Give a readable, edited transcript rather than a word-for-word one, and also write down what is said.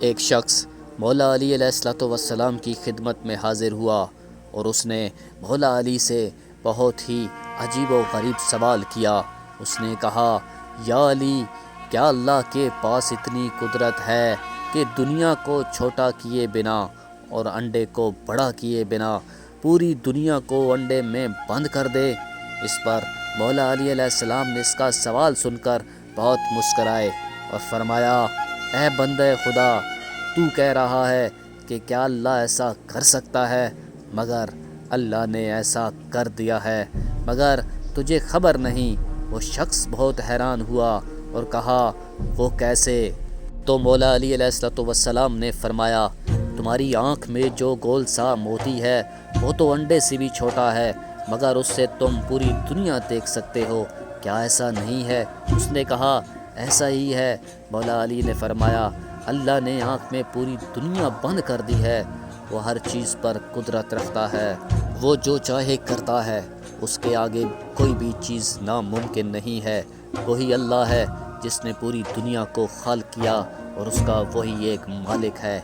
ایک شخص مولا علی علیہ الصلوۃ والسلام کی خدمت میں حاضر ہوا اور اس نے مولا علی سے بہت ہی عجیب و غریب سوال کیا۔ اس نے کہا، یا علی، کیا اللہ کے پاس اتنی قدرت ہے کہ دنیا کو چھوٹا کیے بنا اور انڈے کو بڑا کیے بنا پوری دنیا کو انڈے میں بند کر دے؟ اس پر مولا علی علیہ السلام نے اس کا سوال سن کر بہت مسکرائے اور فرمایا، اے بندہ خدا، تو کہہ رہا ہے کہ کیا اللہ ایسا کر سکتا ہے؟ مگر اللہ نے ایسا کر دیا ہے، مگر تجھے خبر نہیں۔ وہ شخص بہت حیران ہوا اور کہا، وہ کیسے؟ تو مولا علی علیہ الصلوۃ والسلام نے فرمایا، تمہاری آنکھ میں جو گول سا موتی ہے وہ تو انڈے سے بھی چھوٹا ہے، مگر اس سے تم پوری دنیا دیکھ سکتے ہو، کیا ایسا نہیں ہے؟ اس نے کہا، ایسا ہی ہے۔ مولا علی نے فرمایا، اللہ نے آنکھ میں پوری دنیا بند کر دی ہے، وہ ہر چیز پر قدرت رکھتا ہے، وہ جو چاہے کرتا ہے، اس کے آگے کوئی بھی چیز ناممکن نہیں ہے۔ وہی اللہ ہے جس نے پوری دنیا کو خلق کیا اور اس کا وہی ایک مالک ہے۔